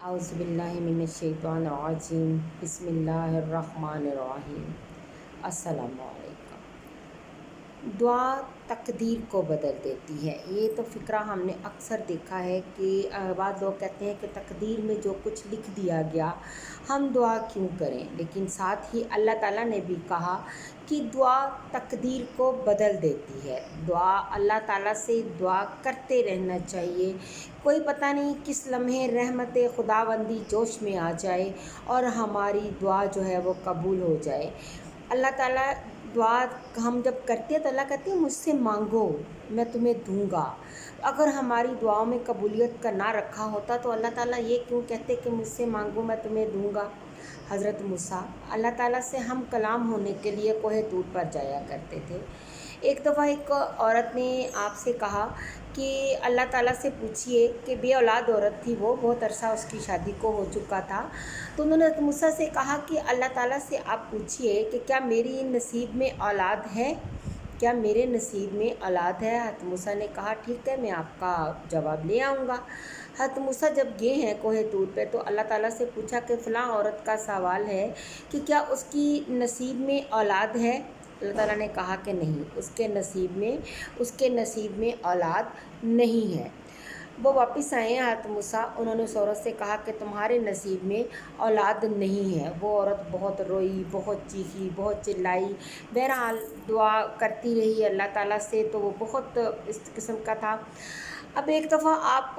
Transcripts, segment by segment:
औज़ुबिल्लाहिमिनश्शैतानिर्रजीम बिस्मिल्लाहिर्रहमानिर्रहीम। अस्सलामु अलैकुम। दुआ तकदीर को बदल देती है। ये तो फ़िक्रा हमने अक्सर देखा है कि बाद लोग कहते हैं कि तकदीर में जो कुछ लिख दिया गया हम दुआ क्यों करें, लेकिन साथ ही अल्लाह ताला ने भी कहा कि दुआ तकदीर को बदल देती है। दुआ अल्लाह ताला से दुआ करते रहना चाहिए। कोई पता नहीं किस लम्हे रहमत खुदाबंदी जोश में आ जाए और हमारी दुआ जो है वो कबूल हो जाए। अल्लाह ताला दुआ हम जब करते हैं तो अल्लाह कहती है मुझसे मांगो मैं तुम्हें दूंगा। अगर हमारी दुआओं में कबूलियत का ना रखा होता तो अल्लाह ताला ये क्यों कहते कि मुझसे मांगो मैं तुम्हें दूंगा। हज़रत मूसा अल्लाह ताला से हम कलाम होने के लिए कोहे तूर पर जाया करते थे। एक दफ़ा एक औरत ने आपसे कहा कि अल्लाह ताला से पूछिए कि बे औलाद औरत थी, वो बहुत अरसा उसकी शादी को हो चुका था। तो उन्होंने हज़रत मूसा से कहा कि अल्लाह ताला से आप पूछिए कि क्या मेरी नसीब में औलाद है, क्या मेरे नसीब में औलाद है। हज़रत मूसा ने कहा ठीक है मैं आपका जवाब ले आऊँगा। हज़रत मूसा जब गए हैं कोहे तूर पे तो अल्लाह ताला से पूछा कि फ़लाँ औरत का सवाल है कि क्या उसकी नसीब में औलाद है। अल्लाह ताला ने कहा कि नहीं, उसके नसीब में औलाद नहीं है। वो वापस आए हैं हज़रत मूसा, उन्होंने उस औरत से कहा कि तुम्हारे नसीब में औलाद नहीं है। वो औरत बहुत रोई, बहुत चीखी, बहुत चिल्लाई, बहरहाल दुआ करती रही अल्लाह ताला से। तो वो बहुत इस किस्म का था। अब एक दफ़ा आप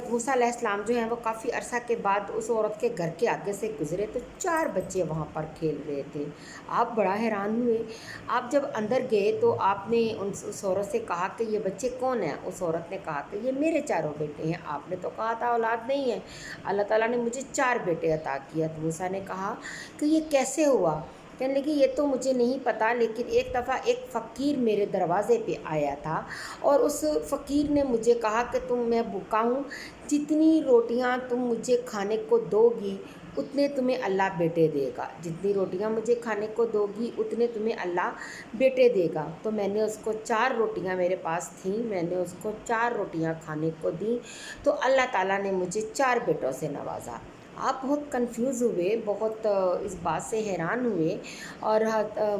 मूसा अलैहिस्सलाम जो हैं वो काफ़ी अरसा के बाद उस औरत के घर के आगे से गुज़रे तो 4 बच्चे वहाँ पर खेल रहे थे। आप बड़ा हैरान हुए। आप जब अंदर गए तो आपने उस औरत से कहा कि ये बच्चे कौन हैं। उस औरत ने कहा कि ये मेरे चारों बेटे हैं। आपने तो कहा था औलाद नहीं है, अल्लाह ताला ने मुझे 4 बेटे अता किया। तो मूसा ने कहा कि ये कैसे हुआ। कहने लगी ये तो मुझे नहीं पता, लेकिन एक दफ़ा एक फ़कीर मेरे दरवाज़े पे आया था और उस फ़कीर ने मुझे कहा कि मैं भूखा हूँ, जितनी रोटियाँ तुम मुझे खाने को दोगी उतने तुम्हें अल्लाह बेटे देगा। जितनी रोटियाँ मुझे खाने को दोगी उतने तुम्हें अल्लाह बेटे देगा। तो मैंने उसको 4 रोटियाँ मेरे पास थीं, मैंने उसको 4 रोटियाँ खाने को दी तो अल्लाह ताला ने मुझे 4 बेटों से नवाजा। आप बहुत कंफ्यूज हुए, बहुत इस बात से हैरान हुए। और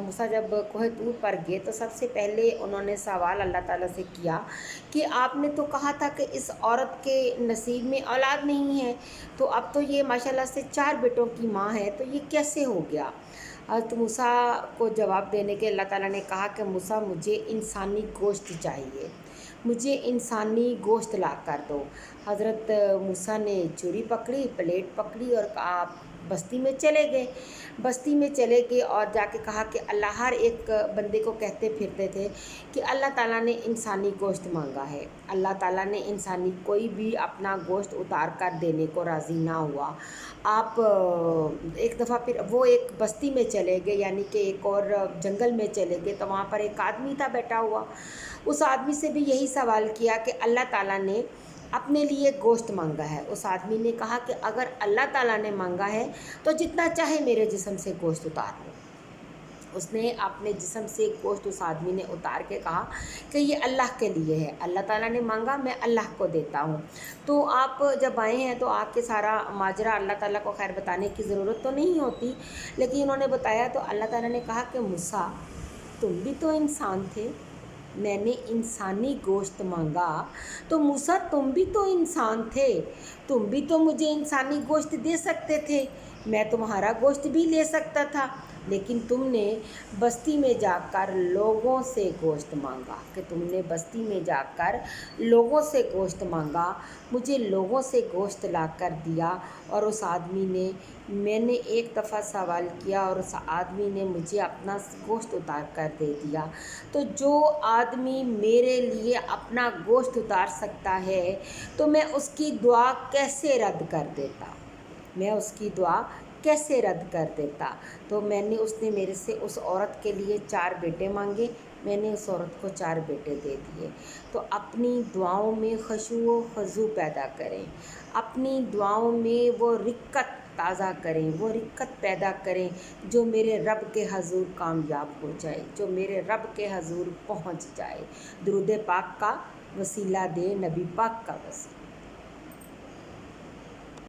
मूसा जब कोहे तूर पर गए तो सबसे पहले उन्होंने सवाल अल्लाह ताला से किया कि आपने तो कहा था कि इस औरत के नसीब में औलाद नहीं है, तो अब तो ये माशाल्लाह से 4 बेटों की माँ है, तो ये कैसे हो गया। हज़रत मूसा को जवाब देने के अल्लाह ताला ने कहा कि मूसा मुझे इंसानी गोश्त चाहिए, मुझे इंसानी गोश्त ला कर दो। हज़रत मूसा ने छुरी पकड़ी, प्लेट पकड़ी और कहा बस्ती में चले गए। बस्ती में चले गए और जाके कहा कि अल्लाह हर एक बंदे को कहते फिरते थे कि अल्लाह ताला ने इंसानी गोश्त मांगा है। अल्लाह ताला ने इंसानी कोई भी अपना गोश्त उतार कर देने को राज़ी ना हुआ। आप एक दफ़ा फिर वो एक बस्ती में चले गए, यानी कि एक और जंगल में चले गए, तो वहाँ पर एक आदमी था बैठा हुआ। उस आदमी से भी यही सवाल किया कि अल्लाह ताला ने अपने लिए गोश्त मांगा है। उस आदमी ने कहा कि अगर अल्लाह ताला ने मांगा है तो जितना चाहे मेरे जिस्म से गोश्त उतार लो। उसने अपने जिस्म से गोश्त उस आदमी ने उतार के कहा कि ये अल्लाह के लिए है, अल्लाह ताला ने मांगा मैं अल्लाह को देता हूँ। तो आप जब आए हैं तो आके सारा माजरा अल्लाह ताला को खैर बताने की ज़रूरत तो नहीं होती, लेकिन उन्होंने बताया तो अल्लाह ताला ने कहा कि मूसा तुम भी तो इंसान थे, मैंने इंसानी गोश्त मांगा तो मूसा तुम भी तो इंसान थे, तुम भी तो मुझे इंसानी गोश्त दे सकते थे, मैं तुम्हारा गोश्त भी ले सकता था, लेकिन तुमने बस्ती में जाकर लोगों से गोश्त मांगा। कि तुमने बस्ती में जाकर लोगों से गोश्त मांगा, मुझे लोगों से गोश्त ला कर दिया। और उस आदमी ने, मैंने एक दफ़ा सवाल किया और उस आदमी ने मुझे अपना गोश्त उतार कर दे दिया। तो जो आदमी मेरे लिए अपना गोश्त उतार सकता है तो मैं उसकी दुआ कैसे रद्द कर देता, मैं उसकी दुआ कैसे रद्द कर देता। तो उसने मेरे से उस औरत के लिए 4 बेटे मांगे, मैंने उस औरत को 4 बेटे दे दिए। तो अपनी दुआओं में ख़ुशू व ख़ुज़ू पैदा करें, अपनी दुआओं में वो रिक्कत ताज़ा करें, वो रिक्कत पैदा करें जो मेरे रब के हज़ूर कामयाब हो जाए, जो मेरे रब के हज़ूर पहुँच जाए। दुरूद पाक का वसीला दे, नबी पाक का वसीला।